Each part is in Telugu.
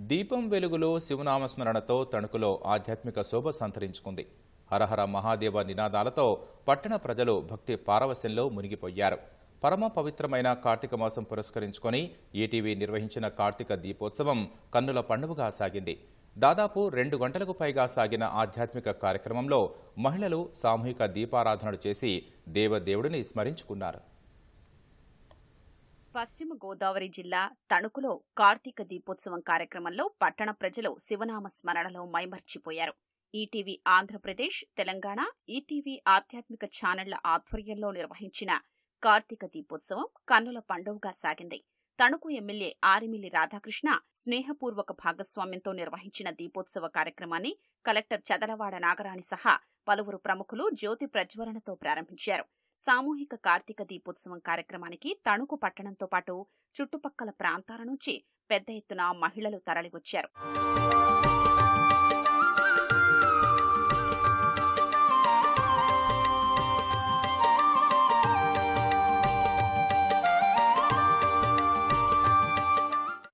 దీపం వెలుగులో శివనామస్మరణతో తణుకులో ఆధ్యాత్మిక శోభ సంతరించుకుంది. హరహర మహాదేవ నినాదాలతో పట్టణ ప్రజలు భక్తి పారవశ్యంలో మునిగిపోయారు. పరమ పవిత్రమైన కార్తీక మాసం పురస్కరించుకొని ఈటీవీ నిర్వహించిన కార్తీక దీపోత్సవం కన్నుల పండుగగా సాగింది. దాదాపు 2 గంటలకు పైగా సాగిన ఆధ్యాత్మిక కార్యక్రమంలో మహిళలు సామూహిక దీపారాధనలు చేసి దేవదేవుడిని స్మరించుకున్నారు. పశ్చిమ గోదావరి జిల్లా తణుకులో కార్తీక దీపోత్సవం కార్యక్రమంలో పట్టణ ప్రజలు శివనామ స్మరణలో మైమర్చిపోయారు. ఈటీవీ ఆంధ్రప్రదేశ్, తెలంగాణ, ఈటీవీ ఆధ్యాత్మిక ఛానళ్ల ఆధ్వర్యంలో నిర్వహించిన కార్తీక దీపోత్సవం కన్నుల పండుగగా సాగింది. తణుకు ఎమ్మెల్యే ఆరిమిల్లి రాధాకృష్ణ స్నేహపూర్వక భాగస్వామ్యంతో నిర్వహించిన దీపోత్సవ కార్యక్రమాన్ని కలెక్టర్ చదలవాడ నాగరాణి సహా పలువురు ప్రముఖులు జ్యోతి ప్రజ్వలనతో ప్రారంభించారు. సామూహిక కార్తీక దీపోత్సవం కార్యక్రమానికి తణుకు పట్టణంతో పాటు చుట్టుపక్కల ప్రాంతాల నుంచి పెద్ద ఎత్తున మహిళలు తరలివచ్చారు.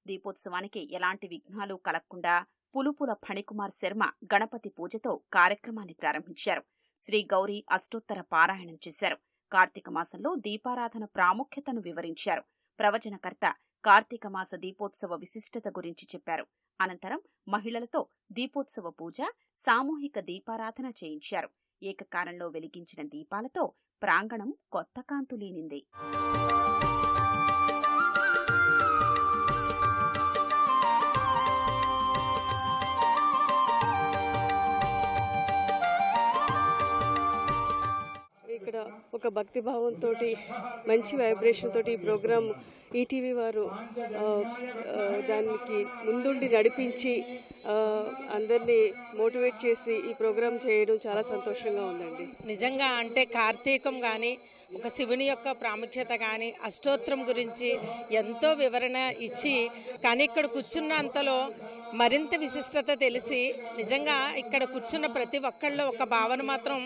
దీపోత్సవానికి ఎలాంటి విఘ్నాలు కలగకుండా పులుపుల ఫణికుమార్ శర్మ గణపతి పూజతో కార్యక్రమాన్ని ప్రారంభించారు. శ్రీ గౌరీ అష్టోత్తర పారాయణం చేశారు. కార్తీక మాసంలో దీపారాధన ప్రాముఖ్యతను వివరించారు. ప్రవచనకర్త కార్తీక మాస దీపోత్సవ విశిష్టత గురించి చెప్పారు. అనంతరం మహిళలతో దీపోత్సవ పూజ, సామూహిక దీపారాధన చేయించారు. ఏకకాలంలో వెలిగించిన దీపాలతో ప్రాంగణం కొత్త కాంతులీనింది. ఇక్కడ ఒక భక్తి భావంతో మంచి వైబ్రేషన్ తోటి ఈ ప్రోగ్రాం ఈటీవీ వారు దానికి ముందుండి నడిపించి అందరినీ మోటివేట్ చేసి ఈ ప్రోగ్రాం చేయడం చాలా సంతోషంగా ఉందండి. నిజంగా అంటే కార్తీకం కానీ ఒక శివుని యొక్క ప్రాముఖ్యత కానీ అష్టోత్తరం గురించి ఎంతో వివరణ ఇచ్చి కానీ ఇక్కడ కూర్చున్నంతలో మరింత విశిష్టత తెలిసి నిజంగా ఇక్కడ కూర్చున్న ప్రతి ఒక్కళ్ళలో ఒక భావన మాత్రం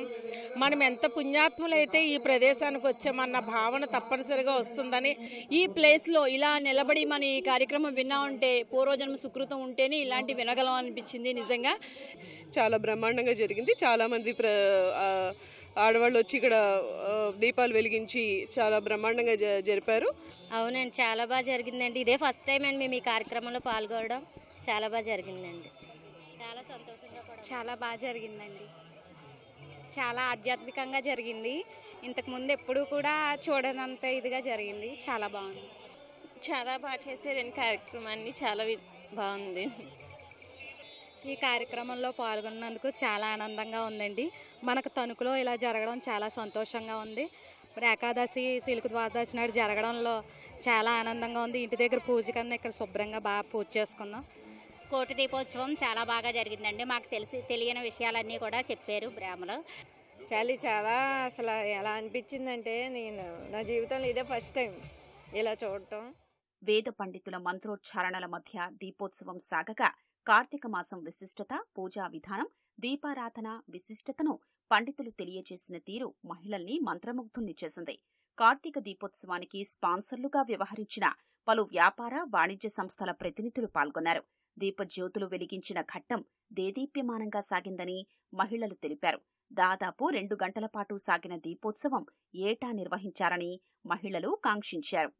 మనం ఎంత పుణ్యాత్ములైతే ఈ ప్రదేశానికి వచ్చామన్న భావన తప్పనిసరిగా వస్తుందని. ఈ ప్లేస్లో ఇలా నిలబడి మన ఈ కార్యక్రమం విన్నా ఉంటే పూర్వజన్మ సుకృతం ఉంటేనే ఇలాంటి వినగలం అనిపించింది. నిజంగా చాలా బ్రహ్మాండంగా జరిగింది. చాలామంది ఆడవాళ్ళు వచ్చి ఇక్కడ దీపాలు వెలిగించి చాలా బ్రహ్మాండంగా జరిపారు. అవునండి, చాలా బాగా జరిగిందండి. ఇదే ఫస్ట్ టైం అండి మేము ఈ కార్యక్రమంలో పాల్గొనడం. చాలా బాగా జరిగిందండి. చాలా సంతోషంగా కూడా చాలా బాగా జరిగిందండి. చాలా ఆధ్యాత్మికంగా జరిగింది. ఇంతకుముందు ఎప్పుడూ కూడా చూడనంత ఇదిగా జరిగింది. చాలా బాగుంది. చాలా బాగా చేశారండి కార్యక్రమాన్ని. చాలా బాగుంది. ఈ కార్యక్రమంలో పాల్గొన్నందుకు చాలా ఆనందంగా ఉందండి. మనకు తణుకులో ఇలా జరగడం చాలా సంతోషంగా ఉంది. ఏకాదశి సిలుకు ద్వాదశి నాడు జరగడంలో చాలా ఆనందంగా ఉంది. ఇంటి దగ్గర పూజ కన్నా ఇక్కడ శుభ్రంగా బాగా పూజ చేసుకున్నాం. కోటి దీపోత్సవం చాలా బాగా జరిగిందండి. మాకు తెలియని విషయాలన్నీ కూడా చెప్పారు బ్రాహ్మలు. చాలా అసలు ఎలా అనిపించిందంటే నేను నా జీవితంలో ఇదే ఫస్ట్ టైం ఇలా చూడటం. వేద పండితుల మంత్రోచ్చారణల మధ్య దీపోత్సవం సాగగా కార్తీక మాసం విశిష్టత, పూజా విధానం, దీపారాధన విశిష్టతను పండితులు తెలియజేసిన తీరు మహిళల్ని మంత్రముగ్ధుల్ని చేసింది. కార్తీక దీపోత్సవానికి స్పాన్సర్లుగా వ్యవహరించిన పలు వ్యాపార, వాణిజ్య సంస్థల ప్రతినిధులు పాల్గొన్నారు. దీపజ్యోతులు వెలిగించిన ఘట్టం దేదీప్యమానంగా సాగిందని మహిళలు తెలిపారు. దాదాపు 2 గంటల పాటు సాగిన దీపోత్సవం ఏటా నిర్వహించారని మహిళలు కాంక్షించారు.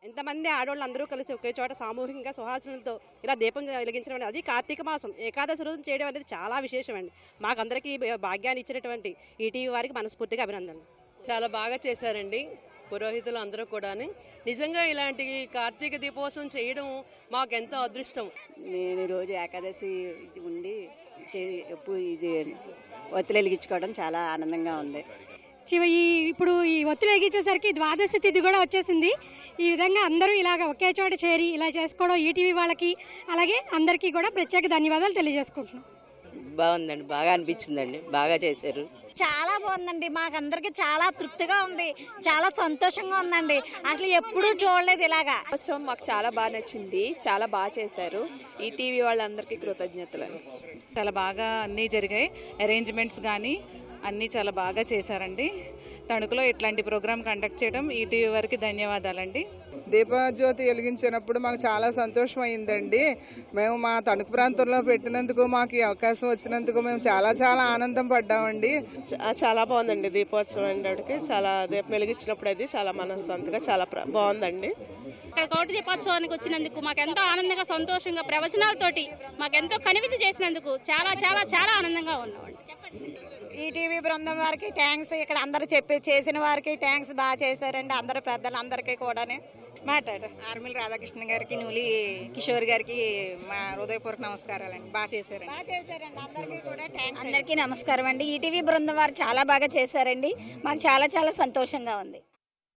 ఎంతమంది ఆడవాళ్ళు అందరూ కలిసి ఒకే చోట సామూహికంగా సుహాసనలతో ఇలా దీపం వెలిగించడం అనేది, అది కార్తీక మాసం ఏకాదశి రోజు చేయడం అనేది చాలా విశేషం అండి. మాకందరికీ భాగ్యాన్ని ఇచ్చినటువంటి ఈటీవీ వారికి మనస్ఫూర్తిగా అభినందనలు. చాలా బాగా చేశారండి పురోహితులు అందరూ కూడా. నిజంగా ఇలాంటి కార్తీక దీపోత్సవం చేయడం మాకెంతో అదృష్టం. నేను ఈరోజు ఏకాదశి ఉండి ఇది ఒత్తులు వెలిగించుకోవడం చాలా ఆనందంగా ఉంది. ఇప్పుడు ఈ ఒత్తులు వెలిగించేసరికి ద్వాదశి తిథి కూడా వచ్చేసింది. ఈ విధంగా అందరూ ఇలాగ ఒకే చోట చేరి ఇలా చేసుకోవడం ఈటీవీ వాళ్ళకి అలాగే అందరికీ కూడా ప్రత్యేక ధన్యవాదాలు తెలియజేసుకుంటున్నాం. బాగుందండి, బాగా అనిపించిందండి, బాగా చేశారు. చాలా బాగుందండి, మాకందరికి చాలా తృప్తిగా ఉంది, చాలా సంతోషంగా ఉందండి. అసలు ఎప్పుడూ చూడలేదు ఇలాగా. ఉత్సవం మాకు చాలా బాగా నచ్చింది, చాలా బాగా చేశారు. ఈ టీవీ వాళ్ళందరికీ కృతజ్ఞతలు. చాలా బాగా అన్నీ జరిగాయి, అరేంజ్మెంట్స్ కానీ అన్నీ చాలా బాగా చేశారండి. తణుకులో ఇట్లాంటి ప్రోగ్రామ్ కండక్ట్ చేయడం ఈటీవీ వారికి ధన్యవాదాలండి. దీపజ్యోతి వెలిగించినప్పుడు మాకు చాలా సంతోషం అయిందండి. మేము మా తణుకు ప్రాంతంలో పెట్టినందుకు, మాకు ఈ అవకాశం వచ్చినందుకు మేము చాలా చాలా ఆనందం పడ్డామండి. చాలా బాగుందండి దీపోత్సవం అనేటికి. చాలా దీపం వెలిగించినప్పుడు అది చాలా మనస్సంతగా చాలా బాగుందండి. ఇక్కడ కోటి దీపోత్సవానికి వచ్చినందుకు మాకెంతో ఆనందంగా, సంతోషంగా, ప్రవచనాలతోటి మాకెంతో కనువిందు చేసినందుకు చాలా చాలా చాలా ఆనందంగా ఉన్నామండి. ఈటీవీ బృందం వారికి థ్యాంక్స్, ఇక్కడ అందరూ చేసిన వారికి థ్యాంక్స్, బాగా చేశారండి. అందరూ పెద్దలందరికీ కూడా మాట్లాడు. ఆర్మిల్ రాధాకృష్ణ గారికి, నూలి కిషోర్ గారికి మా హృదయపూర్వక నమస్కారాలండి. బాగా చేశారండి. అందరికీ కూడా థ్యాంక్స్. అందరికీ నమస్కారం అండి. ఈటీవీ బృందం వారు చాలా బాగా చేశారండి. మాకు చాలా చాలా సంతోషంగా ఉంది.